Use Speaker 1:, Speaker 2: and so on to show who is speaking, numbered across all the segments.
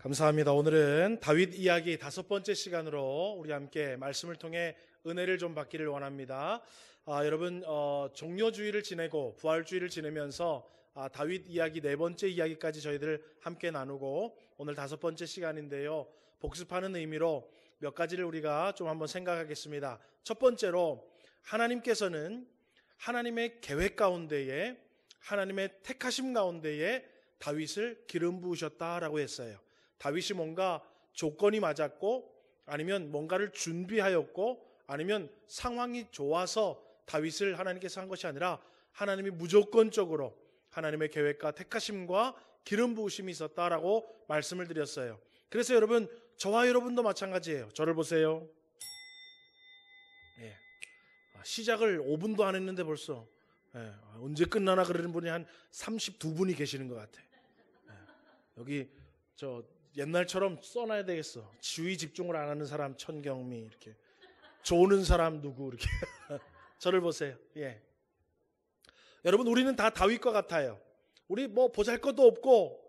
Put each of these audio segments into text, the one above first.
Speaker 1: 감사합니다. 오늘은 다윗 이야기 5번째 시간으로 우리 함께 말씀을 통해 은혜를 좀 받기를 원합니다. 여러분 종료주의를 지내고 부활주의를 지내면서 다윗 이야기 4번째 이야기까지 저희들 함께 나누고 오늘 5번째 시간인데요. 복습하는 의미로 몇 가지를 우리가 좀 한번 생각하겠습니다. 첫 번째로 하나님께서는 하나님의 계획 가운데에 하나님의 택하심 가운데에 다윗을 기름 부으셨다라고 했어요. 다윗이 뭔가 조건이 맞았고 아니면 뭔가를 준비하였고 아니면 상황이 좋아서 다윗을 하나님께서 한 것이 아니라 하나님이 무조건적으로 하나님의 계획과 택하심과 기름 부으심이 있었다라고 말씀을 드렸어요. 그래서 여러분, 저와 여러분도 마찬가지예요. 저를 보세요. 시작을 5분도 안 했는데 벌써 언제 끝나나 그러는 분이 한 32분이 계시는 것 같아. 여기 저 옛날처럼 써놔야 되겠어. 지휘 집중을 안 하는 사람 천경미, 이렇게 조는 사람 누구, 이렇게 저를 보세요. 여러분, 우리는 다 다윗과 같아요. 우리 뭐 보잘것도 없고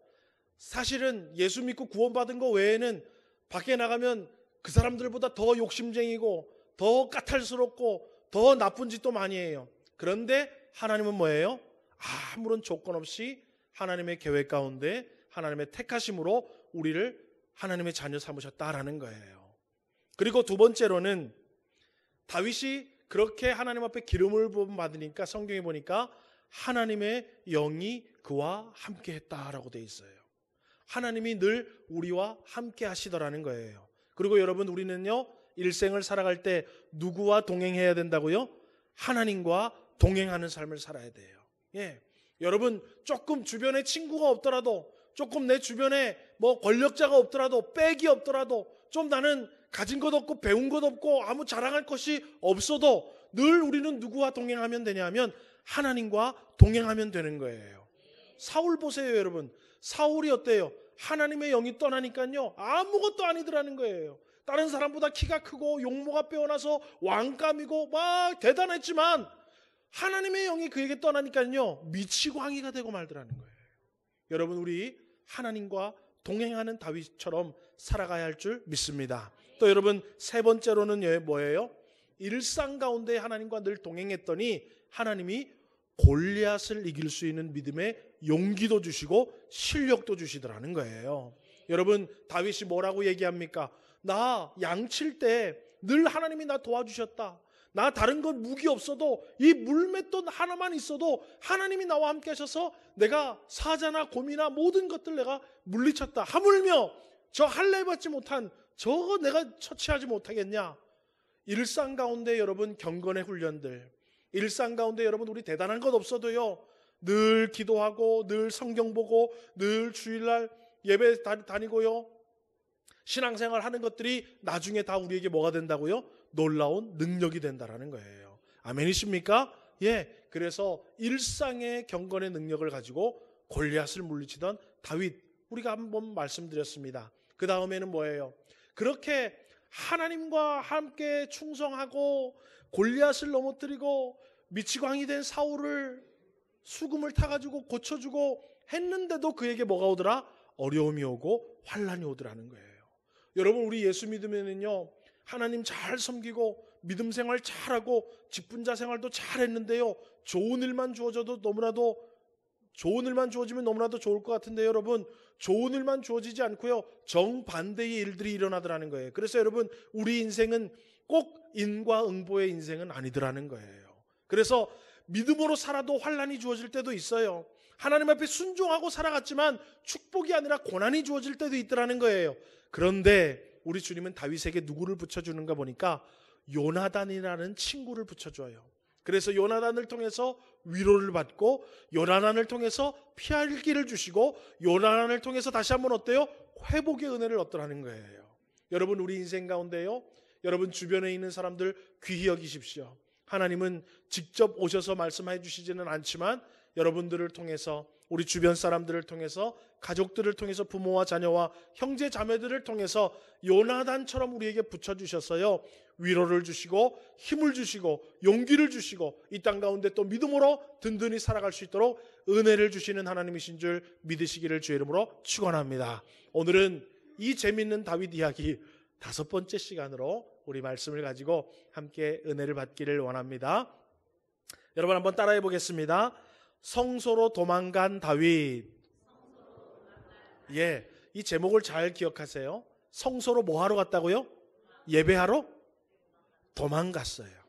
Speaker 1: 사실은 예수 믿고 구원받은 거 외에는 밖에 나가면 그 사람들보다 더 욕심쟁이고 더 까탈스럽고 더 나쁜 짓도 많이 해요. 그런데 하나님은 뭐예요? 아무런 조건 없이 하나님의 계획 가운데 하나님의 택하심으로 우리를 하나님의 자녀 삼으셨다라는 거예요. 그리고 두 번째로는 다윗이 그렇게 하나님 앞에 기름을 부음 받으니까 성경에 보니까 하나님의 영이 그와 함께 했다라고 돼 있어요. 하나님이 늘 우리와 함께 하시더라는 거예요. 그리고 여러분, 우리는요 일생을 살아갈 때 누구와 동행해야 된다고요? 하나님과 동행하는 삶을 살아야 돼요. 여러분, 조금 주변에 친구가 없더라도, 조금 내 주변에 뭐 권력자가 없더라도, 백이 없더라도, 좀 나는 가진 것 없고 배운 것 없고 아무 자랑할 것이 없어도 늘 우리는 누구와 동행하면 되냐면 하나님과 동행하면 되는 거예요. 사울 보세요, 여러분. 사울이 어때요? 하나님의 영이 떠나니까요 아무것도 아니더라는 거예요. 다른 사람보다 키가 크고 용모가 빼어나서 왕감이고 막 대단했지만 하나님의 영이 그에게 떠나니까요 미치광이가 되고 말더라는 거예요. 여러분, 우리 하나님과 동행하는 다윗처럼 살아가야 할 줄 믿습니다. 또 여러분, 세 번째로는 뭐예요? 일상 가운데 하나님과 늘 동행했더니 하나님이 골리앗을 이길 수 있는 믿음의 용기도 주시고 실력도 주시더라는 거예요. 여러분, 다윗이 뭐라고 얘기합니까? 나 양칠 때 늘 하나님이 나 도와주셨다. 나 다른 건 무기 없어도 이 물맷돈 하나만 있어도 하나님이 나와 함께 하셔서 내가 사자나 곰이나 모든 것들 내가 물리쳤다. 하물며 저 할례 받지 못한 저거 내가 처치하지 못하겠냐. 일상 가운데 여러분 경건의 훈련들, 일상 가운데 여러분 우리 대단한 것 없어도요 늘 기도하고 늘 성경 보고 늘 주일날 예배 다니고요 신앙생활 하는 것들이 나중에 다 우리에게 뭐가 된다고요? 놀라운 능력이 된다라는 거예요. 아멘이십니까? 그래서 일상의 경건의 능력을 가지고 골리앗을 물리치던 다윗, 우리가 한번 말씀드렸습니다. 그 다음에는 뭐예요? 그렇게 하나님과 함께 충성하고 골리앗을 넘어뜨리고 미치광이 된 사울을 수금을 타가지고 고쳐주고 했는데도 그에게 뭐가 오더라? 어려움이 오고 환란이 오더라는 거예요. 여러분, 우리 예수 믿으면은요 하나님 잘 섬기고 믿음 생활 잘하고 직분자 생활도 잘했는데요 좋은 일만 주어지면 너무나도 좋을 것 같은데 여러분, 좋은 일만 주어지지 않고요 정반대의 일들이 일어나더라는 거예요. 그래서 여러분, 우리 인생은 꼭 인과응보의 인생은 아니더라는 거예요. 그래서 믿음으로 살아도 환란이 주어질 때도 있어요. 하나님 앞에 순종하고 살아갔지만 축복이 아니라 고난이 주어질 때도 있더라는 거예요. 그런데 우리 주님은 다윗에게 누구를 붙여주는가 보니까 요나단이라는 친구를 붙여줘요. 그래서 요나단을 통해서 위로를 받고 요나단을 통해서 피할 길을 주시고 요나단을 통해서 다시 한번 어때요? 회복의 은혜를 얻더라는 거예요. 여러분, 우리 인생 가운데요 여러분 주변에 있는 사람들 귀히 여기십시오. 하나님은 직접 오셔서 말씀해 주시지는 않지만 여러분들을 통해서, 우리 주변 사람들을 통해서, 가족들을 통해서, 부모와 자녀와 형제 자매들을 통해서 요나단처럼 우리에게 붙여주셨어요. 위로를 주시고 힘을 주시고 용기를 주시고 이 땅 가운데 또 믿음으로 든든히 살아갈 수 있도록 은혜를 주시는 하나님이신 줄 믿으시기를 주의 이름으로 축원합니다. 오늘은 이 재밌는 다윗 이야기 5번째 시간으로 우리 말씀을 가지고 함께 은혜를 받기를 원합니다. 여러분 한번 따라해 보겠습니다. 성소로 도망간 다윗. 예, 이 제목을 잘 기억하세요. 성소로 뭐 하러 갔다고요? 예배하러 도망갔어요.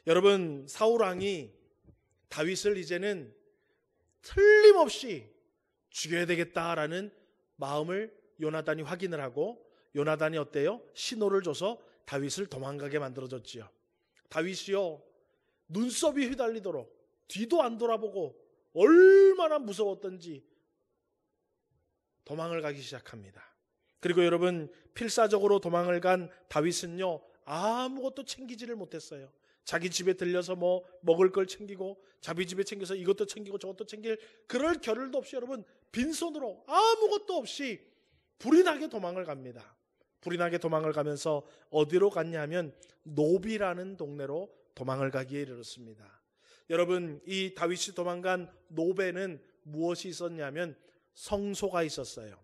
Speaker 1: 여러분, 사울 왕이 다윗을 이제는 틀림없이 죽여야 되겠다라는 마음을 요나단이 확인을 하고, 요나단이 어때요? 신호를 줘서 다윗을 도망가게 만들어줬지요. 다윗이요, 눈썹이 휘달리도록 뒤도 안 돌아보고 얼마나 무서웠던지 도망을 가기 시작합니다. 그리고 여러분, 필사적으로 도망을 간 다윗은요, 아무것도 챙기지를 못했어요. 자기 집에 들려서 뭐 먹을 걸 챙기고, 자기 집에 챙겨서 이것도 챙기고 저것도 챙길 그럴 겨를도 없이 여러분, 빈손으로 아무것도 없이 불이 나게 도망을 갑니다. 불이 나게 도망을 가면서 어디로 갔냐면 노비라는 동네로 도망을 가기에 이르렀습니다. 여러분, 이 다윗이 도망간 노베는 무엇이 있었냐면 성소가 있었어요.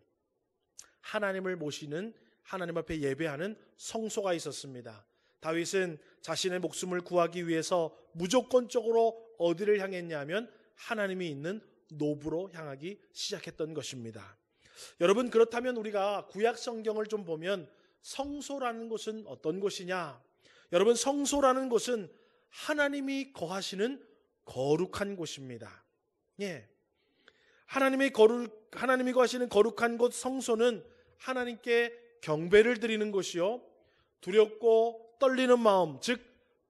Speaker 1: 하나님을 모시는, 하나님 앞에 예배하는 성소가 있었습니다. 다윗은 자신의 목숨을 구하기 위해서 무조건적으로 어디를 향했냐면 하나님이 있는 노브로 향하기 시작했던 것입니다. 여러분, 그렇다면 우리가 구약 성경을 좀 보면 성소라는 곳은 어떤 곳이냐? 여러분, 성소라는 곳은 하나님이 거하시는 거룩한 곳입니다. 예. 하나님이 거하시는 거룩한 곳 성소는 하나님께 경배를 드리는 곳이요, 두렵고 떨리는 마음, 즉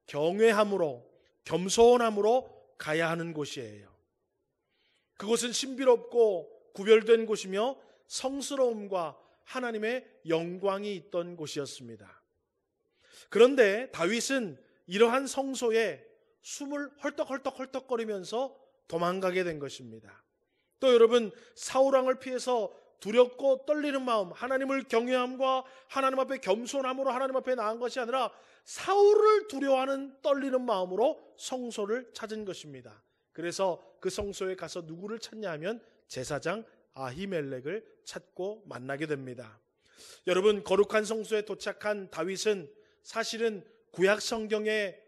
Speaker 1: 경외함으로, 겸손함으로 가야 하는 곳이에요. 그곳은 신비롭고 구별된 곳이며 성스러움과 하나님의 영광이 있던 곳이었습니다. 그런데 다윗은 이러한 성소에 숨을 헐떡헐떡거리면서 도망가게 된 것입니다. 또 여러분, 사울왕을 피해서 두렵고 떨리는 마음, 하나님을 경외함과 하나님 앞에 겸손함으로 하나님 앞에 나간 것이 아니라 사울을 두려워하는 떨리는 마음으로 성소를 찾은 것입니다. 그래서 그 성소에 가서 누구를 찾냐 하면 제사장 아히멜렉을 찾고 만나게 됩니다. 여러분, 거룩한 성소에 도착한 다윗은 사실은 구약 성경의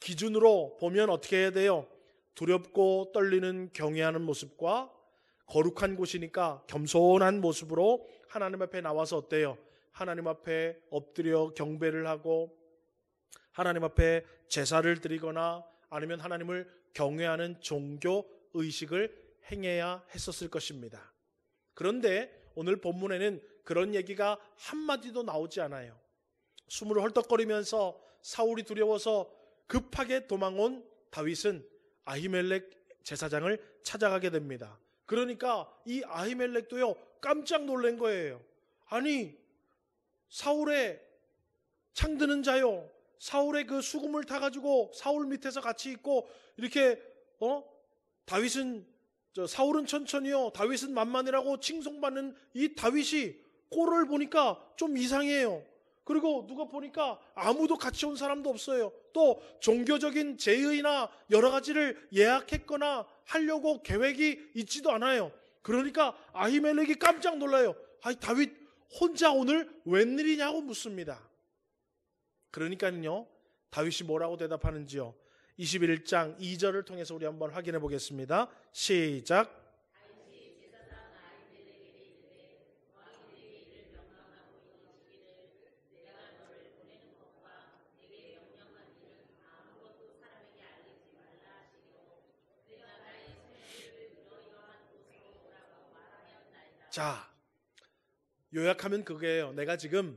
Speaker 1: 기준으로 보면 어떻게 해야 돼요? 두렵고 떨리는 경외하는 모습과 거룩한 곳이니까 겸손한 모습으로 하나님 앞에 나와서 어때요? 하나님 앞에 엎드려 경배를 하고 하나님 앞에 제사를 드리거나 아니면 하나님을 경외하는 종교 의식을 행해야 했었을 것입니다. 그런데 오늘 본문에는 그런 얘기가 한마디도 나오지 않아요. 숨을 헐떡거리면서 사울이 두려워서 급하게 도망온 다윗은 아히멜렉 제사장을 찾아가게 됩니다. 그러니까 이 아히멜렉도요, 깜짝 놀란 거예요. 아니, 사울의 창드는 자요, 사울의 그 수금을 타가지고 사울 밑에서 같이 있고 이렇게 다윗은 사울은 천천히요, 다윗은 만만이라고 칭송받는 이 다윗이 꼴을 보니까 좀 이상해요. 그리고 누가 보니까 아무도 같이 온 사람도 없어요. 또 종교적인 제의나 여러 가지를 예약했거나 하려고 계획이 있지도 않아요. 그러니까 아히멜렉이 깜짝 놀라요. 아니, 다윗 혼자 오늘 웬일이냐고 묻습니다. 그러니까요, 다윗이 뭐라고 대답하는지요, 21장 2절을 통해서 우리 한번 확인해 보겠습니다. 시작. 자, 요약하면 그게요. 내가 지금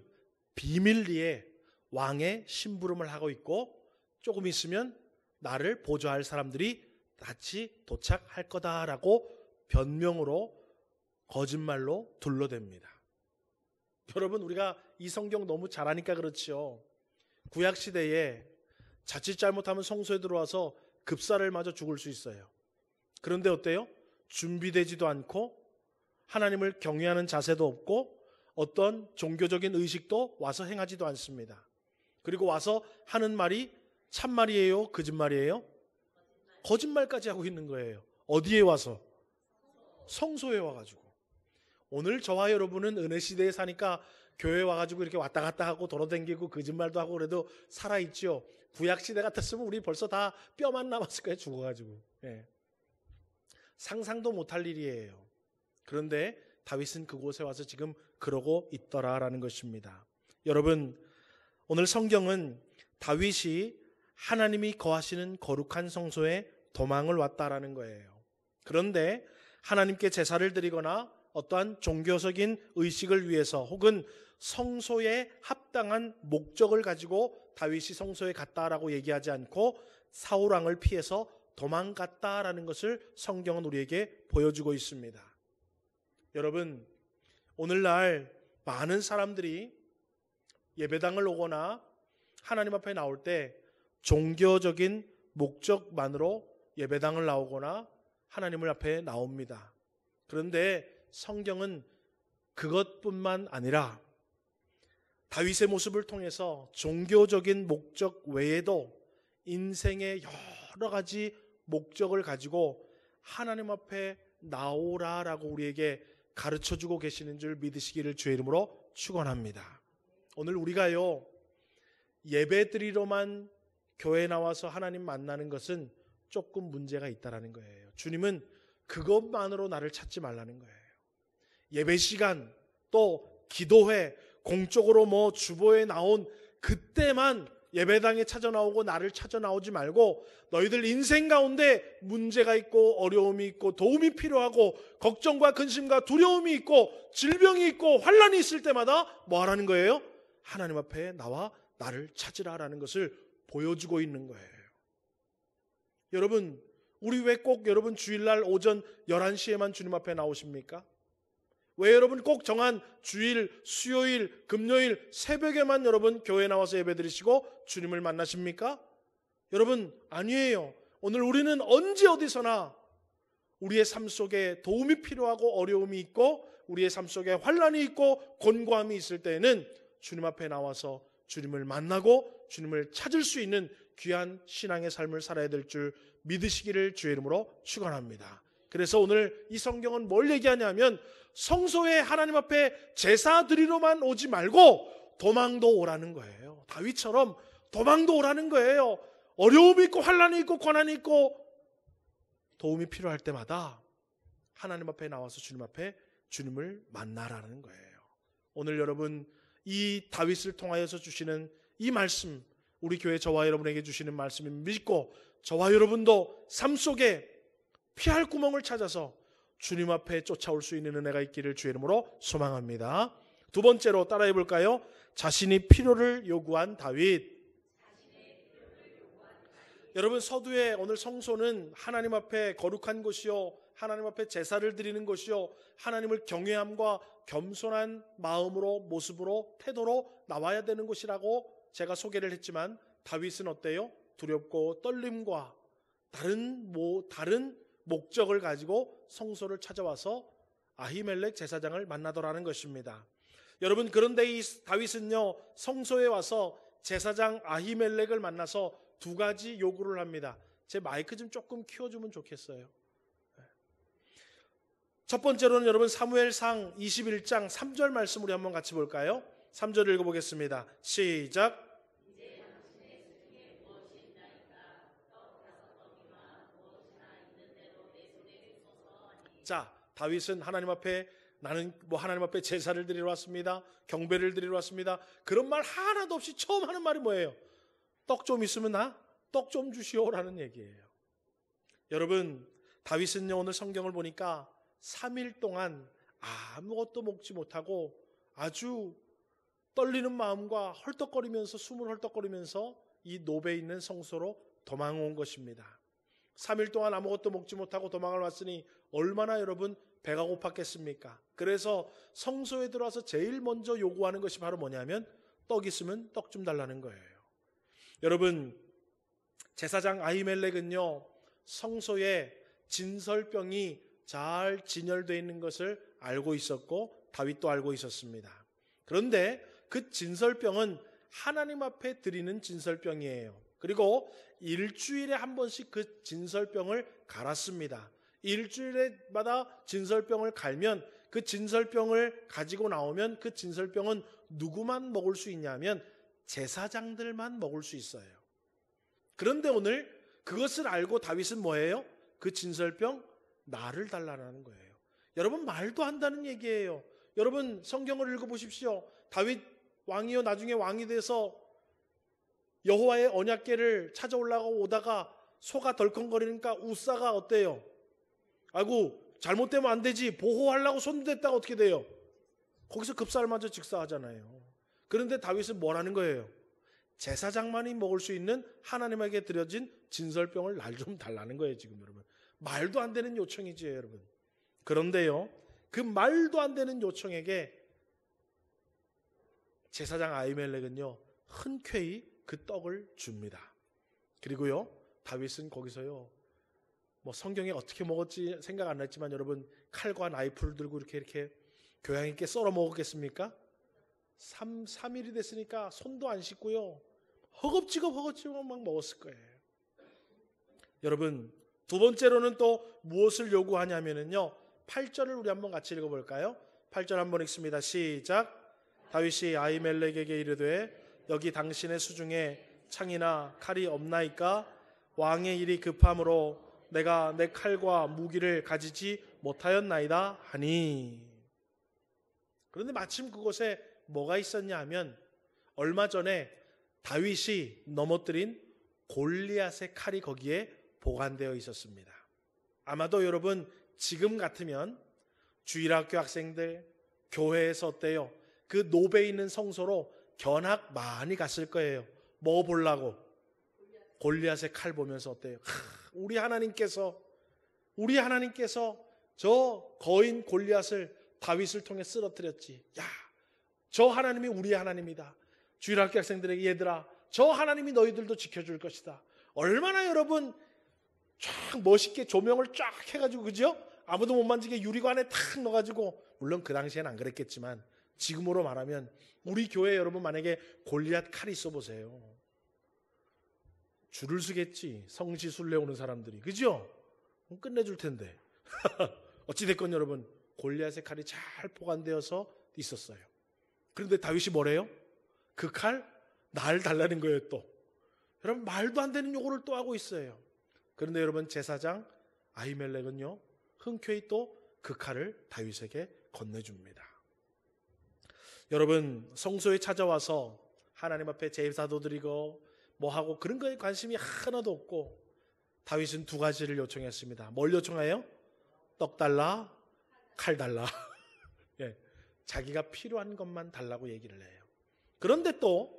Speaker 1: 비밀리에 왕의 심부름을 하고 있고 조금 있으면 나를 보좌할 사람들이 같이 도착할 거다라고 변명으로 거짓말로 둘러댑니다. 여러분, 우리가 이 성경 너무 잘 아니까 그렇지요. 구약시대에 자칫 잘못하면 성소에 들어와서 급사를 맞아 죽을 수 있어요. 그런데 어때요? 준비되지도 않고 하나님을 경외하는 자세도 없고 어떤 종교적인 의식도 와서 행하지도 않습니다. 그리고 와서 하는 말이 참말이에요? 거짓말이에요? 거짓말까지 하고 있는 거예요. 어디에 와서? 성소에 와가지고. 오늘 저와 여러분은 은혜 시대에 사니까 교회 와가지고 이렇게 왔다 갔다 하고 돌아다니고 거짓말도 하고 그래도 살아있죠. 구약 시대 같았으면 우리 벌써 다 뼈만 남았을 거예요. 죽어가지고. 예. 상상도 못할 일이에요. 그런데 다윗은 그곳에 와서 지금 그러고 있더라라는 것입니다. 여러분, 오늘 성경은 다윗이 하나님이 거하시는 거룩한 성소에 도망을 왔다라는 거예요. 그런데 하나님께 제사를 드리거나 어떠한 종교적인 의식을 위해서 혹은 성소에 합당한 목적을 가지고 다윗이 성소에 갔다라고 얘기하지 않고 사울 왕을 피해서 도망갔다라는 것을 성경은 우리에게 보여주고 있습니다. 여러분, 오늘날 많은 사람들이 예배당을 오거나 하나님 앞에 나올 때 종교적인 목적만으로 예배당을 나오거나 하나님을 앞에 나옵니다. 그런데 성경은 그것뿐만 아니라 다윗의 모습을 통해서 종교적인 목적 외에도 인생의 여러 가지 목적을 가지고 하나님 앞에 나오라라고 우리에게 가르쳐주고 계시는 줄 믿으시기를 주의 이름으로 축원합니다. 오늘 우리가요, 예배드리러만 교회에 나와서 하나님 만나는 것은 조금 문제가 있다라는 거예요. 주님은 그것만으로 나를 찾지 말라는 거예요. 예배 시간, 또 기도회, 공적으로 주보에 나온 그때만 예배당에 찾아 나오고 나를 찾아 나오지 말고 너희들 인생 가운데 문제가 있고 어려움이 있고 도움이 필요하고 걱정과 근심과 두려움이 있고 질병이 있고 환난이 있을 때마다 뭐 하라는 거예요? 하나님 앞에 나와 나를 찾으라라는 것을 보여주고 있는 거예요. 여러분, 우리 왜 꼭 여러분 주일날 오전 11시에만 주님 앞에 나오십니까? 왜 여러분 꼭 정한 주일, 수요일, 금요일 새벽에만 여러분 교회에 나와서 예배드리시고 주님을 만나십니까? 여러분, 아니에요. 오늘 우리는 언제 어디서나 우리의 삶 속에 도움이 필요하고 어려움이 있고 우리의 삶 속에 환난이 있고 곤고함이 있을 때에는 주님 앞에 나와서 주님을 만나고 주님을 찾을 수 있는 귀한 신앙의 삶을 살아야 될 줄 믿으시기를 주의 이름으로 축원합니다. 그래서 오늘 이 성경은 뭘 얘기하냐면 성소에 하나님 앞에 제사 드리러만 오지 말고 도망도 오라는 거예요. 다윗처럼 도망도 오라는 거예요. 어려움이 있고 환난이 있고 고난이 있고 도움이 필요할 때마다 하나님 앞에 나와서 주님 앞에 주님을 만나라는 거예요. 오늘 여러분, 이 다윗을 통하여서 주시는 이 말씀, 우리 교회 저와 여러분에게 주시는 말씀을 믿고 저와 여러분도 삶 속에 피할 구멍을 찾아서 주님 앞에 쫓아올 수 있는 은혜가 있기를 주의 이름으로 소망합니다. 두 번째로 따라해 볼까요? 자신이 필요를 요구한 다윗. 여러분, 서두에 오늘 성소는 하나님 앞에 거룩한 곳이요, 하나님 앞에 제사를 드리는 곳이요, 하나님을 경외함과 겸손한 마음으로, 모습으로, 태도로 나와야 되는 곳이라고 제가 소개를 했지만 다윗은 어때요? 두렵고 떨림과 다른 목적을 가지고 성소를 찾아와서 아히멜렉 제사장을 만나더라는 것입니다. 여러분, 그런데 이 다윗은요, 성소에 와서 제사장 아히멜렉을 만나서 두 가지 요구를 합니다. 제 마이크 좀 조금 키워주면 좋겠어요. 첫 번째로는 여러분 사무엘상 21장 3절 말씀 우리 한번 같이 볼까요? 3절 읽어보겠습니다. 시작. 자, 다윗은 하나님 앞에 나는 하나님 앞에 제사를 드리러 왔습니다. 경배를 드리러 왔습니다. 그런 말 하나도 없이 처음 하는 말이 뭐예요? 떡 좀 있으면 떡 좀 주시오라는 얘기예요. 여러분, 다윗은요, 오늘 성경을 보니까 3일 동안 아무것도 먹지 못하고 아주 떨리는 마음과 헐떡거리면서 숨을 헐떡거리면서 이 노베에 있는 성소로 도망온 것입니다. 3일 동안 아무것도 먹지 못하고 도망을 왔으니 얼마나 여러분 배가 고팠겠습니까? 그래서 성소에 들어와서 제일 먼저 요구하는 것이 바로 뭐냐면 떡 있으면 떡 좀 달라는 거예요. 여러분, 제사장 아히멜렉은요, 성소에 진설병이 잘 진열되어 있는 것을 알고 있었고 다윗도 알고 있었습니다. 그런데 그 진설병은 하나님 앞에 드리는 진설병이에요. 그리고 일주일에 한 번씩 그 진설병을 갈았습니다. 일주일마다 진설병을 갈면 그 그 진설병을 가지고 나오면 그 진설병은 누구만 먹을 수 있냐면 제사장들만 먹을 수 있어요. 그런데 오늘 그것을 알고 다윗은 뭐예요? 그 진설병 나를 달라는 거예요. 여러분, 말도 한다는 얘기예요. 여러분, 성경을 읽어보십시오. 다윗 왕이요, 나중에 왕이 돼서 여호와의 언약궤를 찾아 오다가 소가 덜컹거리니까 우사가 어때요? 아이고, 잘못되면 안 되지, 보호하려고 손댔다가 어떻게 돼요? 거기서 급살맞아 직사하잖아요. 그런데 다윗은 뭐라는 거예요? 제사장만이 먹을 수 있는 하나님에게 드려진 진설병을 날 좀 달라는 거예요. 지금 여러분, 말도 안 되는 요청이지요, 여러분. 그런데요, 그 말도 안 되는 요청에게 제사장 아히멜렉은요, 흔쾌히 그 떡을 줍니다. 그리고요, 다윗은 거기서요, 뭐 성경에 어떻게 먹었지 생각 안 났지만 여러분, 칼과 나이프를 들고 이렇게 교양 있게 썰어 먹었겠습니까? 3일이 됐으니까 손도 안 씻고요, 허겁지겁 막 먹었을 거예요. 여러분, 두 번째로는 또 무엇을 요구하냐면요, 8절을 우리 한번 같이 읽어볼까요? 8절 한번 읽습니다. 시작. 다윗이 아히멜렉에게 이르되 여기 당신의 수중에 창이나 칼이 없나이까? 왕의 일이 급함으로 내가 내 칼과 무기를 가지지 못하였나이다 하니. 그런데 마침 그곳에 뭐가 있었냐 하면 얼마 전에 다윗이 넘어뜨린 골리앗의 칼이 거기에 보관되어 있었습니다. 아마도 여러분, 지금 같으면 주일학교 학생들, 교회에서 어때요? 그 노베 있는 성소로 견학 많이 갔을 거예요. 뭐 보려고? 골리앗의 칼 보면서 어때요? 우리 하나님께서 저 거인 골리앗을 다윗을 통해 쓰러뜨렸지. 야, 저 하나님이 우리 하나님이다. 주일학교 학생들에게, 얘들아, 저 하나님이 너희들도 지켜줄 것이다. 얼마나 여러분 쫙 멋있게 조명을 쫙 해가지고, 그죠? 아무도 못 만지게 유리관에 탁 넣어가지고, 물론 그 당시엔 안 그랬겠지만 지금으로 말하면 우리 교회 여러분 만약에 골리앗 칼이 있어 보세요. 줄을 서겠지, 성지순례 오는 사람들이, 그죠? 끝내줄 텐데. 어찌됐건 여러분, 골리앗의 칼이 잘 보관되어서 있었어요. 그런데 다윗이 뭐래요? 그 칼 날 달라는 거예요. 또 여러분, 말도 안 되는 요구를 또 하고 있어요. 그런데 여러분, 제사장 아히멜렉은요, 흔쾌히 또 그 칼을 다윗에게 건네줍니다. 여러분, 성소에 찾아와서 하나님 앞에 제사도 드리고 뭐하고 그런 거에 관심이 하나도 없고, 다윗은 두 가지를 요청했습니다. 뭘 요청해요? 떡 달라, 칼 달라. 예, 자기가 필요한 것만 달라고 얘기를 해요. 그런데 또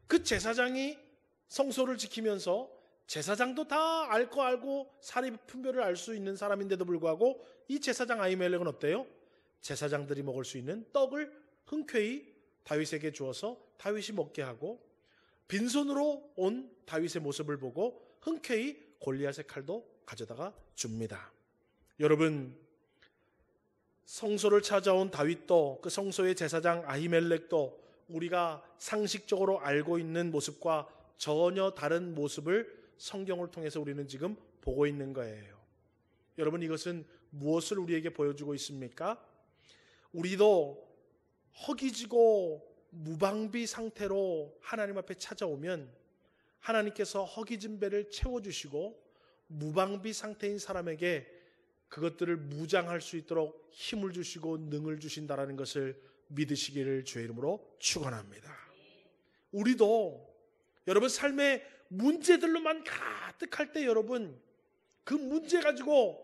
Speaker 1: 그 제사장이 성소를 지키면서, 제사장도 다 알고 사리 분별을 알 수 있는 사람인데도 불구하고 이 제사장 아히멜렉은 어때요? 제사장들이 먹을 수 있는 떡을 흔쾌히 다윗에게 주어서 다윗이 먹게 하고, 빈손으로 온 다윗의 모습을 보고 흔쾌히 골리앗의 칼도 가져다가 줍니다. 여러분, 성소를 찾아온 다윗도, 그 성소의 제사장 아히멜렉도 우리가 상식적으로 알고 있는 모습과 전혀 다른 모습을 성경을 통해서 우리는 지금 보고 있는 거예요. 여러분, 이것은 무엇을 우리에게 보여주고 있습니까? 우리도 허기지고 무방비 상태로 하나님 앞에 찾아오면 하나님께서 허기진 배를 채워주시고, 무방비 상태인 사람에게 그것들을 무장할 수 있도록 힘을 주시고 능을 주신다라는 것을 믿으시기를 주의 이름으로 축원합니다. 우리도 여러분, 삶의 문제들로만 가득할 때 여러분, 그 문제 가지고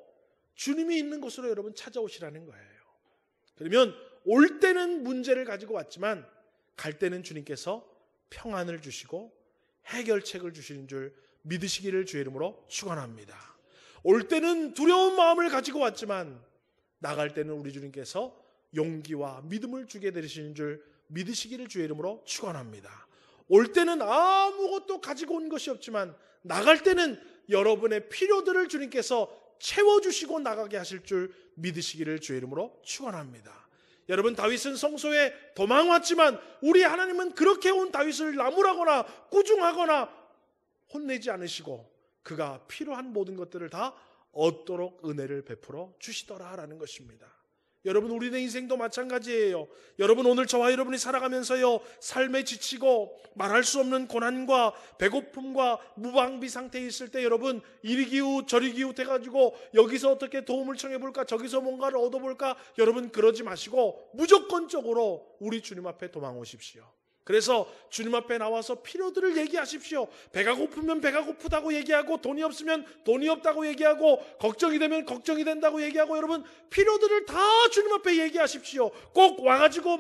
Speaker 1: 주님이 있는 곳으로 여러분 찾아오시라는 거예요. 그러면 올 때는 문제를 가지고 왔지만 갈 때는 주님께서 평안을 주시고 해결책을 주시는 줄 믿으시기를 주의 이름으로 축원합니다. 올 때는 두려운 마음을 가지고 왔지만 나갈 때는 우리 주님께서 용기와 믿음을 주게 되시는 줄 믿으시기를 주의 이름으로 축원합니다. 올 때는 아무것도 가지고 온 것이 없지만 나갈 때는 여러분의 필요들을 주님께서 채워주시고 나가게 하실 줄 믿으시기를 주의 이름으로 축원합니다. 여러분, 다윗은 성소에 도망왔지만 우리 하나님은 그렇게 온 다윗을 나무라거나 꾸중하거나 혼내지 않으시고 그가 필요한 모든 것들을 다 얻도록 은혜를 베풀어 주시더라라는 것입니다. 여러분, 우리의 인생도 마찬가지예요. 여러분, 오늘 저와 여러분이 살아가면서요, 삶에 지치고 말할 수 없는 고난과 배고픔과 무방비 상태에 있을 때 여러분, 이리 기웃 저리 기웃 해가지고 여기서 어떻게 도움을 청해볼까, 저기서 뭔가를 얻어볼까, 여러분 그러지 마시고 무조건적으로 우리 주님 앞에 도망오십시오. 그래서 주님 앞에 나와서 필요들을 얘기하십시오. 배가 고프면 배가 고프다고 얘기하고, 돈이 없으면 돈이 없다고 얘기하고, 걱정이 되면 걱정이 된다고 얘기하고, 여러분 필요들을 다 주님 앞에 얘기하십시오. 꼭 와가지고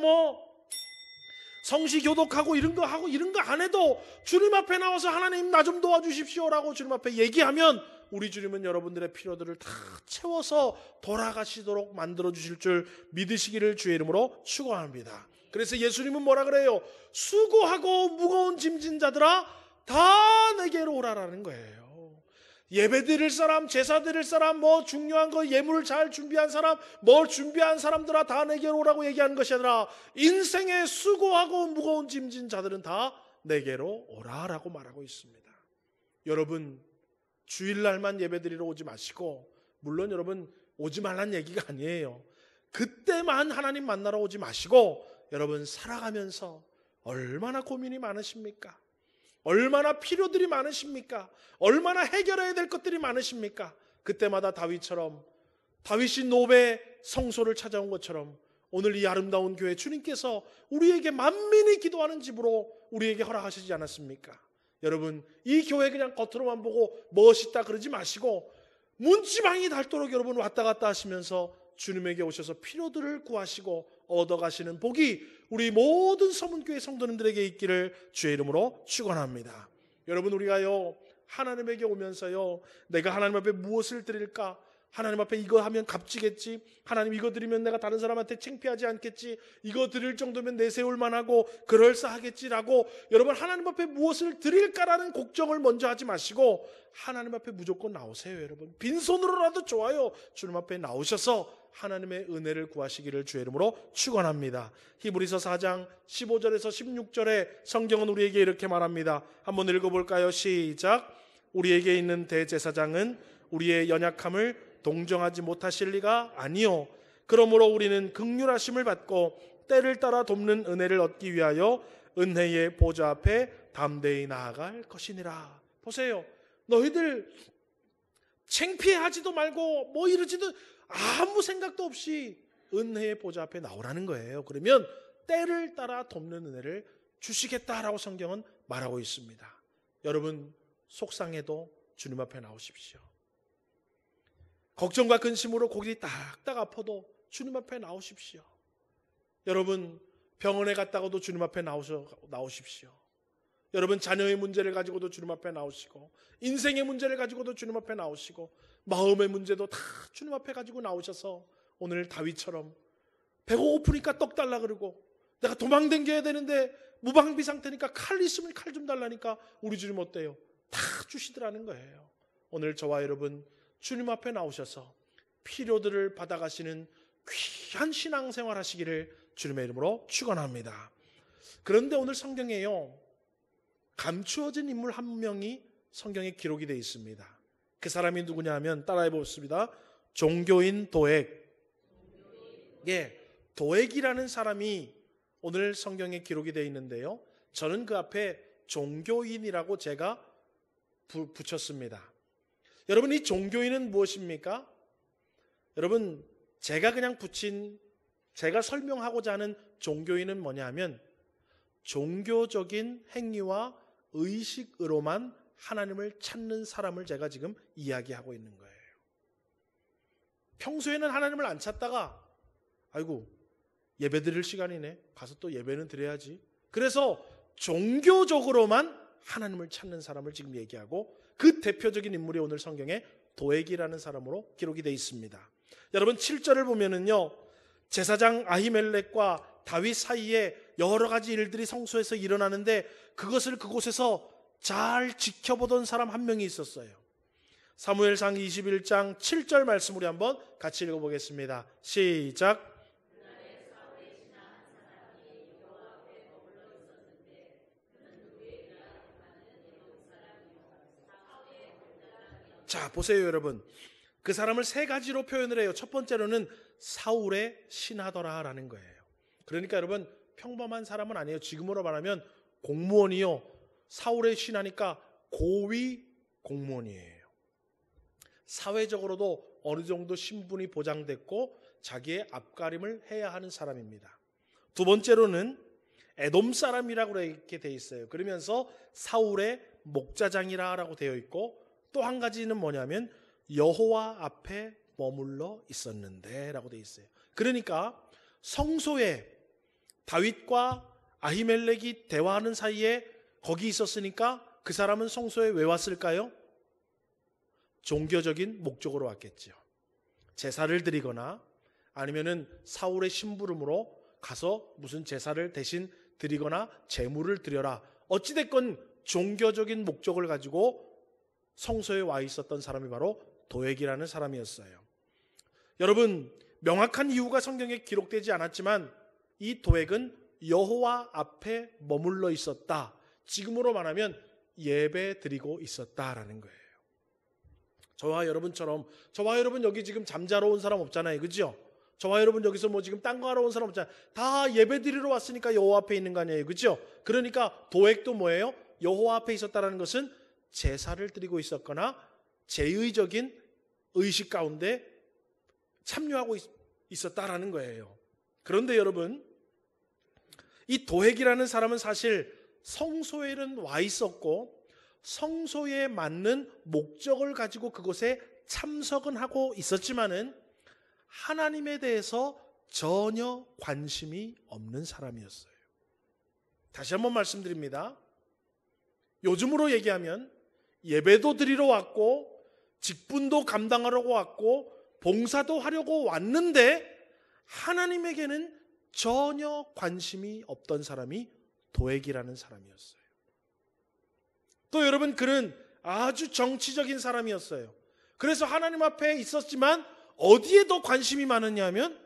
Speaker 1: 성시 교독하고 이런 거 하고 이런 거 안 해도 주님 앞에 나와서 하나님 나 좀 도와주십시오라고 주님 앞에 얘기하면 우리 주님은 여러분들의 필요들을 다 채워서 돌아가시도록 만들어 주실 줄 믿으시기를 주의 이름으로 축원합니다. 그래서 예수님은 뭐라 그래요? 수고하고 무거운 짐진 자들아 다 내게로 오라라는 거예요. 예배 드릴 사람, 제사 드릴 사람, 중요한 거 예물을 잘 준비한 사람, 준비한 사람들아 다 내게로 오라고 얘기하는 것이 아니라 인생에 수고하고 무거운 짐진 자들은 다 내게로 오라라고 말하고 있습니다. 여러분, 주일날만 예배 드리러 오지 마시고, 물론 여러분 오지 말란 얘기가 아니에요. 그때만 하나님 만나러 오지 마시고, 여러분 살아가면서 얼마나 고민이 많으십니까? 얼마나 필요들이 많으십니까? 얼마나 해결해야 될 것들이 많으십니까? 그때마다 다윗처럼, 다윗이 노베 성소를 찾아온 것처럼 오늘 이 아름다운 교회 주님께서 우리에게 만민이 기도하는 집으로 우리에게 허락하시지 않았습니까? 여러분, 이 교회 그냥 겉으로만 보고 멋있다 그러지 마시고 문지방이 닳도록 여러분 왔다 갔다 하시면서 주님에게 오셔서 필요들을 구하시고 얻어가시는 복이 우리 모든 서문교회 성도님들에게 있기를 주의 이름으로 축원합니다. 여러분, 우리가요 하나님에게 오면서요, 내가 하나님 앞에 무엇을 드릴까? 하나님 앞에 이거 하면 값지겠지? 하나님 이거 드리면 내가 다른 사람한테 창피하지 않겠지? 이거 드릴 정도면 내세울 만하고 그럴싸하겠지라고 여러분 하나님 앞에 무엇을 드릴까라는 걱정을 먼저 하지 마시고 하나님 앞에 무조건 나오세요. 여러분 빈손으로라도 좋아요. 주님 앞에 나오셔서 하나님의 은혜를 구하시기를 주의 이름으로 축원합니다. 히브리서 4장 15절에서 16절에 성경은 우리에게 이렇게 말합니다. 한번 읽어볼까요? 시작. 우리에게 있는 대제사장은 우리의 연약함을 동정하지 못하실 리가 아니요, 그러므로 우리는 긍휼하심을 받고 때를 따라 돕는 은혜를 얻기 위하여 은혜의 보좌 앞에 담대히 나아갈 것이니라. 보세요, 너희들 창피하지도 말고 이러지도 아무 생각도 없이 은혜의 보좌 앞에 나오라는 거예요. 그러면 때를 따라 돕는 은혜를 주시겠다라고 성경은 말하고 있습니다. 여러분 속상해도 주님 앞에 나오십시오. 걱정과 근심으로 고기 딱딱 아파도 주님 앞에 나오십시오. 여러분 병원에 갔다가도 주님 앞에 나오십시오. 여러분 자녀의 문제를 가지고도 주님 앞에 나오시고, 인생의 문제를 가지고도 주님 앞에 나오시고, 마음의 문제도 다 주님 앞에 가지고 나오셔서 오늘 다윗처럼 배고프니까 떡 달라 그러고, 내가 도망댕겨야 되는데 무방비 상태니까 칼 있으면 칼 좀 달라니까 우리 주님 어때요? 다 주시더라는 거예요. 오늘 저와 여러분 주님 앞에 나오셔서 필요들을 받아가시는 귀한 신앙생활 하시기를 주님의 이름으로 축원합니다. 그런데 오늘 성경에요 감추어진 인물 한 명이 성경에 기록이 되어 있습니다. 그 사람이 누구냐 하면 따라해 보겠습니다. 종교인 도액. 도액이라는 사람이 오늘 성경에 기록이 되어 있는데요, 저는 그 앞에 종교인이라고 제가 붙였습니다. 여러분 이 종교인은 무엇입니까? 여러분 제가 그냥 제가 설명하고자 하는 종교인은 뭐냐 하면 종교적인 행위와 의식으로만 하나님을 찾는 사람을 제가 지금 이야기하고 있는 거예요. 평소에는 하나님을 안 찾다가 아이고 예배 드릴 시간이네, 가서 또 예배는 드려야지, 그래서 종교적으로만 하나님을 찾는 사람을 지금 얘기하고, 그 대표적인 인물이 오늘 성경에 도액이라는 사람으로 기록이 되어 있습니다. 여러분 7절을 보면은요, 제사장 아히멜렉과 다윗 사이에 여러 가지 일들이 성소에서 일어나는데 그것을 그곳에서 잘 지켜보던 사람 한 명이 있었어요. 사무엘상 21장 7절 말씀 우리 한번 같이 읽어보겠습니다. 시작. 자 보세요 여러분, 그 사람을 세 가지로 표현을 해요. 첫 번째로는 사울의 신하더라라는 거예요. 그러니까 여러분, 평범한 사람은 아니에요. 지금으로 말하면 공무원이요. 사울의 신하니까 고위 공무원이에요. 사회적으로도 어느 정도 신분이 보장됐고 자기의 앞가림을 해야 하는 사람입니다. 두 번째로는 에돔 사람이라고 이렇게 되어 있어요. 그러면서 사울의 목자장이라고 되어 있고, 또 한 가지는 뭐냐면 여호와 앞에 머물러 있었는데 라고 되어 있어요. 그러니까 성소에 다윗과 아히멜렉이 대화하는 사이에 거기 있었으니까 그 사람은 성소에 왜 왔을까요? 종교적인 목적으로 왔겠죠. 제사를 드리거나 아니면은 사울의 심부름으로 가서 무슨 제사를 대신 드리거나 제물을 드려라. 어찌됐건 종교적인 목적을 가지고 성소에 와 있었던 사람이 바로 도액이라는 사람이었어요. 여러분, 명확한 이유가 성경에 기록되지 않았지만 이 도액은 여호와 앞에 머물러 있었다. 지금으로 말하면 예배 드리고 있었다라는 거예요. 저와 여러분처럼, 저와 여러분 여기 지금 잠자러 온 사람 없잖아요. 그죠? 저와 여러분 여기서 뭐 지금 딴 거 하러 온 사람 없잖아요. 다 예배 드리러 왔으니까 여호와 앞에 있는 거 아니에요. 그죠? 그러니까 도액도 뭐예요? 여호와 앞에 있었다는 것은 제사를 드리고 있었거나 제의적인 의식 가운데 참여하고 있었다라는 거예요. 그런데 여러분, 이 도액이라는 사람은 사실 성소에는 와 있었고 성소에 맞는 목적을 가지고 그곳에 참석은 하고 있었지만은 하나님에 대해서 전혀 관심이 없는 사람이었어요. 다시 한번 말씀드립니다. 요즘으로 얘기하면 예배도 드리러 왔고 직분도 감당하려고 왔고 봉사도 하려고 왔는데 하나님에게는 전혀 관심이 없던 사람이 도액이라는 사람이었어요. 또 여러분, 그는 아주 정치적인 사람이었어요. 그래서 하나님 앞에 있었지만 어디에 더 관심이 많았냐 하면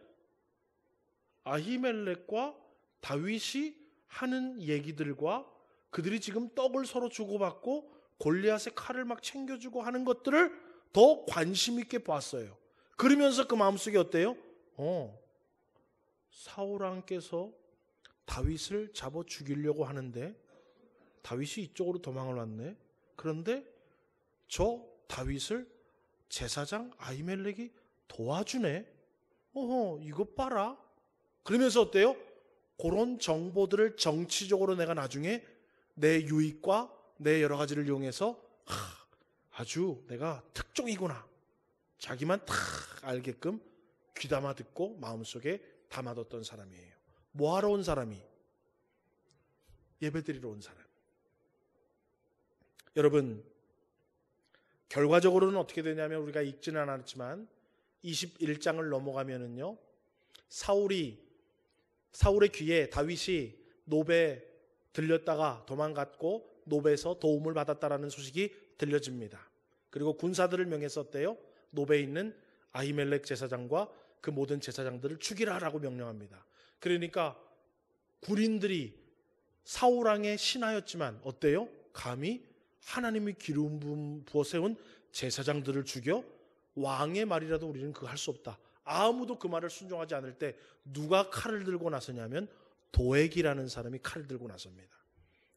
Speaker 1: 아히멜렉과 다윗이 하는 얘기들과 그들이 지금 떡을 서로 주고받고 골리앗의 칼을 막 챙겨주고 하는 것들을 더 관심 있게 봤어요. 그러면서 그 마음속에 어때요? 사울왕께서 다윗을 잡아 죽이려고 하는데 다윗이 이쪽으로 도망을 왔네. 그런데 저 다윗을 제사장 아히멜렉이 도와주네. 이것 봐라. 그러면서 어때요? 그런 정보들을 정치적으로 내가 나중에 내 유익과 내 여러 가지를 이용해서 아주 내가 특종이구나. 자기만 탁 알게끔 귀담아 듣고 마음속에 담아뒀던 사람이에요. 뭐하러 온 사람이? 예배드리러 온 사람. 여러분, 결과적으로는 어떻게 되냐면 우리가 읽지는 않았지만 21장을 넘어가면은요, 사울의 귀에 다윗이 노베에 들렸다가 도망갔고 노베에서 도움을 받았다라는 소식이 들려집니다. 그리고 군사들을 명해서 어때요? 노베에 있는 아히멜렉 제사장과 그 모든 제사장들을 죽이라라고 명령합니다. 그러니까 군인들이 사울왕의 신하였지만 어때요? 감히 하나님이 기름 부어 세운 제사장들을 죽여? 왕의 말이라도 우리는 그거 할 수 없다. 아무도 그 말을 순종하지 않을 때 누가 칼을 들고 나서냐면 도액이라는 사람이 칼을 들고 나섭니다.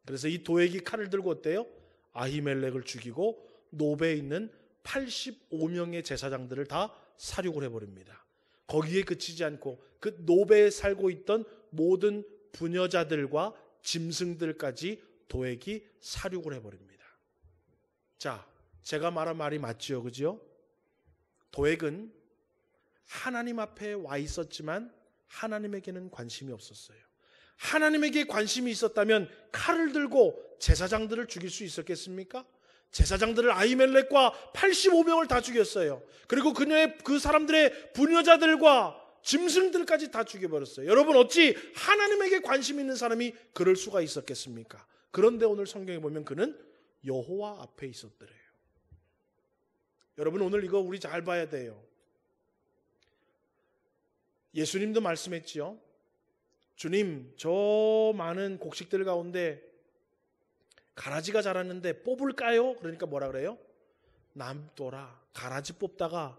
Speaker 1: 그래서 이 도액이 칼을 들고 어때요? 아히멜렉을 죽이고 노베에 있는 85명의 제사장들을 다 살육을 해버립니다. 거기에 그치지 않고 그 노베에 살고 있던 모든 부녀자들과 짐승들까지 도액이 살육을 해버립니다. 자, 제가 말한 말이 맞지요, 그죠? 도액은 하나님 앞에 와 있었지만 하나님에게는 관심이 없었어요. 하나님에게 관심이 있었다면 칼을 들고 제사장들을 죽일 수 있었겠습니까? 제사장들을 아히멜렉과 85명을 다 죽였어요. 그리고 그 사람들의 부녀자들과 짐승들까지 다 죽여버렸어요. 여러분, 어찌 하나님에게 관심 있는 사람이 그럴 수가 있었겠습니까? 그런데 오늘 성경에 보면 그는 여호와 앞에 있었더래요. 여러분, 오늘 이거 우리 잘 봐야 돼요. 예수님도 말씀했지요. 주님, 저 많은 곡식들 가운데 가라지가 자랐는데 뽑을까요? 그러니까 뭐라 그래요? 남둬라. 가라지 뽑다가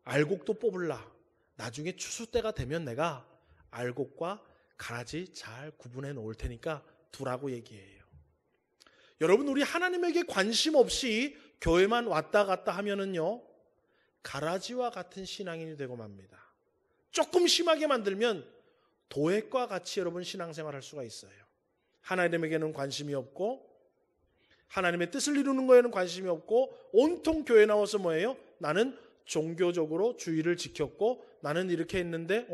Speaker 1: 알곡도 뽑을라. 나중에 추수 때가 되면 내가 알곡과 가라지 잘 구분해 놓을 테니까 두라고 얘기해요. 여러분, 우리 하나님에게 관심 없이 교회만 왔다 갔다 하면은요, 가라지와 같은 신앙인이 되고 맙니다. 조금 심하게 만들면 도액과 같이 여러분 신앙생활 할 수가 있어요. 하나님에게는 관심이 없고 하나님의 뜻을 이루는 거에는 관심이 없고 온통 교회 나와서 뭐예요? 나는 종교적으로 주의를 지켰고 나는 이렇게 했는데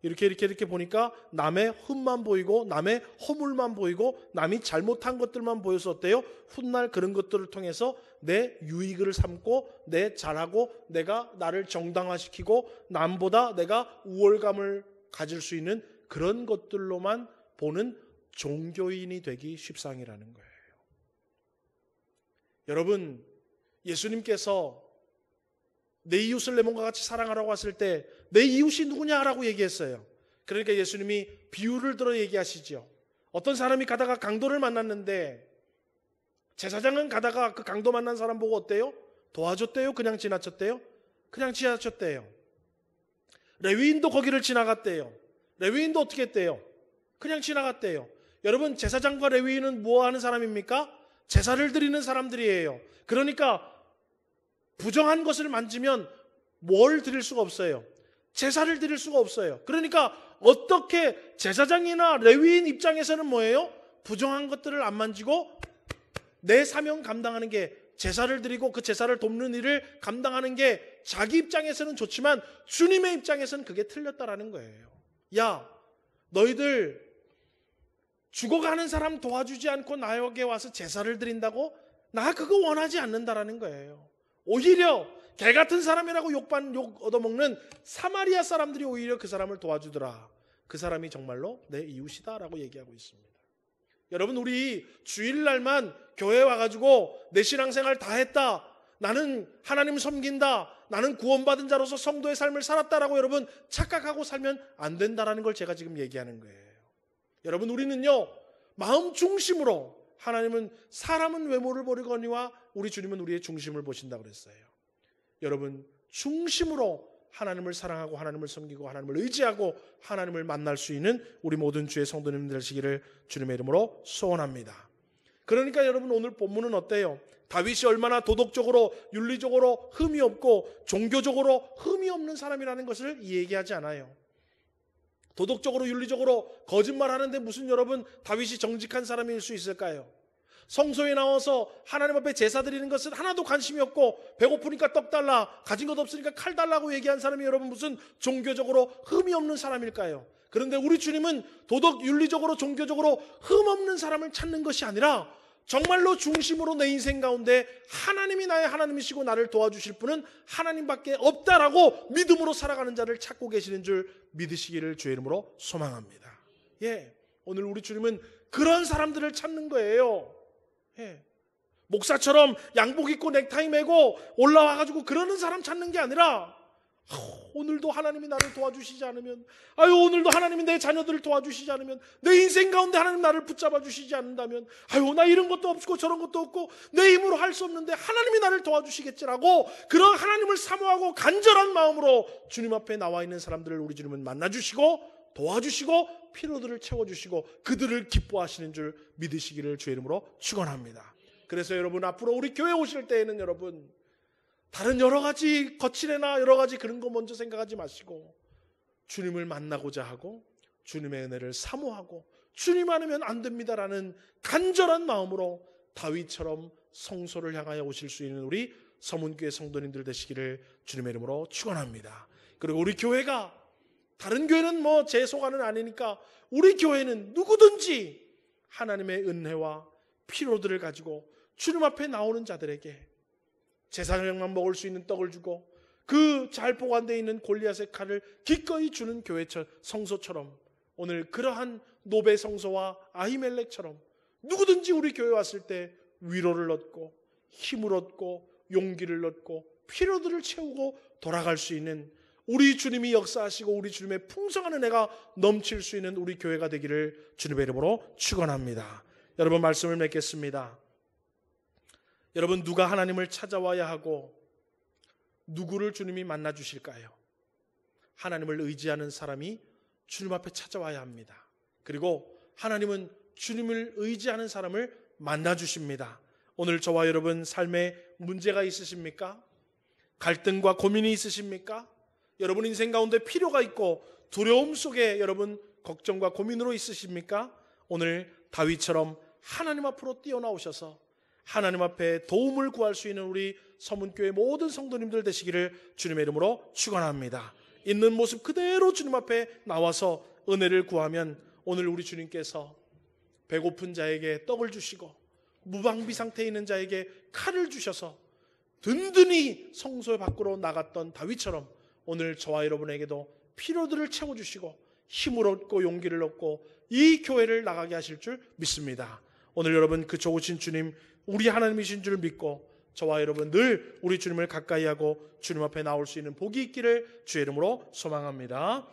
Speaker 1: 이렇게 보니까 남의 흠만 보이고 남의 허물만 보이고 남이 잘못한 것들만 보여서 어때요? 훗날 그런 것들을 통해서 내 유익을 삼고 내 잘하고 내가 나를 정당화시키고 남보다 내가 우월감을 가질 수 있는 그런 것들로만 보는 종교인이 되기 십상이라는 거예요. 여러분, 예수님께서 내 이웃을 내 몸과 같이 사랑하라고 했을 때 내 이웃이 누구냐라고 얘기했어요. 그러니까 예수님이 비유를 들어 얘기하시죠. 어떤 사람이 가다가 강도를 만났는데 제사장은 가다가 그 강도 만난 사람 보고 어때요? 도와줬대요? 그냥 지나쳤대요? 그냥 지나쳤대요. 레위인도 거기를 지나갔대요. 레위인도 어떻게 했대요? 그냥 지나갔대요. 여러분, 제사장과 레위인은 뭐 하는 사람입니까? 제사를 드리는 사람들이에요. 그러니까 부정한 것을 만지면 뭘 드릴 수가 없어요. 제사를 드릴 수가 없어요. 그러니까 어떻게 제사장이나 레위인 입장에서는 뭐예요? 부정한 것들을 안 만지고 내 사명 감당하는 게, 제사를 드리고 그 제사를 돕는 일을 감당하는 게 자기 입장에서는 좋지만 주님의 입장에서는 그게 틀렸다라는 거예요. 야, 너희들 죽어가는 사람 도와주지 않고 나에게 와서 제사를 드린다고? 나 그거 원하지 않는다라는 거예요. 오히려 개 같은 사람이라고 욕 얻어먹는 사마리아 사람들이 오히려 그 사람을 도와주더라. 그 사람이 정말로 내 이웃이다라고 얘기하고 있습니다. 여러분, 우리 주일날만 교회 와가지고 내 신앙생활 다 했다, 나는 하나님 섬긴다, 나는 구원받은 자로서 성도의 삶을 살았다라고 여러분 착각하고 살면 안 된다라는 걸 제가 지금 얘기하는 거예요. 여러분, 우리는요, 마음 중심으로, 하나님은 사람은 외모를 보리거니와 우리 주님은 우리의 중심을 보신다고 그랬어요. 여러분, 중심으로 하나님을 사랑하고 하나님을 섬기고 하나님을 의지하고 하나님을 만날 수 있는 우리 모든 주의 성도님 되시기를 주님의 이름으로 소원합니다. 그러니까 여러분, 오늘 본문은 어때요? 다윗이 얼마나 도덕적으로 윤리적으로 흠이 없고 종교적으로 흠이 없는 사람이라는 것을 얘기하지 않아요. 도덕적으로 윤리적으로 거짓말하는데 무슨 여러분 다윗이 정직한 사람일 수 있을까요? 성소에 나와서 하나님 앞에 제사 드리는 것은 하나도 관심이 없고 배고프니까 떡 달라, 가진 것 없으니까 칼 달라고 얘기한 사람이 여러분 무슨 종교적으로 흠이 없는 사람일까요? 그런데 우리 주님은 도덕, 윤리적으로, 종교적으로 흠 없는 사람을 찾는 것이 아니라 정말로 중심으로 내 인생 가운데 하나님이 나의 하나님이시고 나를 도와주실 분은 하나님밖에 없다라고 믿음으로 살아가는 자를 찾고 계시는 줄 믿으시기를 주의 이름으로 소망합니다. 예, 오늘 우리 주님은 그런 사람들을 찾는 거예요. 예, 목사처럼 양복 입고 넥타이 메고 올라와가지고 그러는 사람 찾는 게 아니라 오늘도 하나님이 나를 도와주시지 않으면, 오늘도 하나님이 내 자녀들을 도와주시지 않으면, 내 인생 가운데 하나님 나를 붙잡아 주시지 않는다면, 나 이런 것도 없고 저런 것도 없고 내 힘으로 할 수 없는데 하나님이 나를 도와주시겠지라고 그런 하나님을 사모하고 간절한 마음으로 주님 앞에 나와 있는 사람들을 우리 주님은 만나주시고 도와주시고 피로들을 채워주시고 그들을 기뻐하시는 줄 믿으시기를 주의 이름으로 축원합니다. 그래서 여러분, 앞으로 우리 교회 오실 때에는 여러분 다른 여러 가지 거칠애나 여러 가지 그런 거 먼저 생각하지 마시고 주님을 만나고자 하고 주님의 은혜를 사모하고 주님 아니면 안 됩니다라는 간절한 마음으로 다윗처럼 성소를 향하여 오실 수 있는 우리 서문교회 성도님들 되시기를 주님의 이름으로 축원합니다. 그리고 우리 교회가, 다른 교회는 뭐 제 소관은 아니니까 우리 교회는 누구든지 하나님의 은혜와 피로들을 가지고 주님 앞에 나오는 자들에게 제사장만 먹을 수 있는 떡을 주고 그 잘 보관되어 있는 골리앗의 칼을 기꺼이 주는 교회 성소처럼 오늘 그러한 노베 성소와 아히멜렉처럼 누구든지 우리 교회 왔을 때 위로를 얻고 힘을 얻고 용기를 얻고 피로들을 채우고 돌아갈 수 있는 우리 주님이 역사하시고 우리 주님의 풍성한 은혜가 넘칠 수 있는 우리 교회가 되기를 주님의 이름으로 축원합니다. 여러분, 말씀을 맺겠습니다. 여러분, 누가 하나님을 찾아와야 하고 누구를 주님이 만나 주실까요? 하나님을 의지하는 사람이 주님 앞에 찾아와야 합니다. 그리고 하나님은 주님을 의지하는 사람을 만나 주십니다. 오늘 저와 여러분 삶에 문제가 있으십니까? 갈등과 고민이 있으십니까? 여러분 인생 가운데 필요가 있고 두려움 속에 여러분 걱정과 고민으로 있으십니까? 오늘 다윗처럼 하나님 앞으로 뛰어나오셔서 하나님 앞에 도움을 구할 수 있는 우리 서문교회 모든 성도님들 되시기를 주님의 이름으로 축원합니다. 있는 모습 그대로 주님 앞에 나와서 은혜를 구하면 오늘 우리 주님께서 배고픈 자에게 떡을 주시고 무방비 상태에 있는 자에게 칼을 주셔서 든든히 성소 밖으로 나갔던 다윗처럼 오늘 저와 여러분에게도 필요들을 채워주시고 힘을 얻고 용기를 얻고 이 교회를 나가게 하실 줄 믿습니다. 오늘 여러분 그 좋으신 주님, 우리 하나님이신 줄 믿고 저와 여러분 늘 우리 주님을 가까이 하고 주님 앞에 나올 수 있는 복이 있기를 주의 이름으로 소망합니다.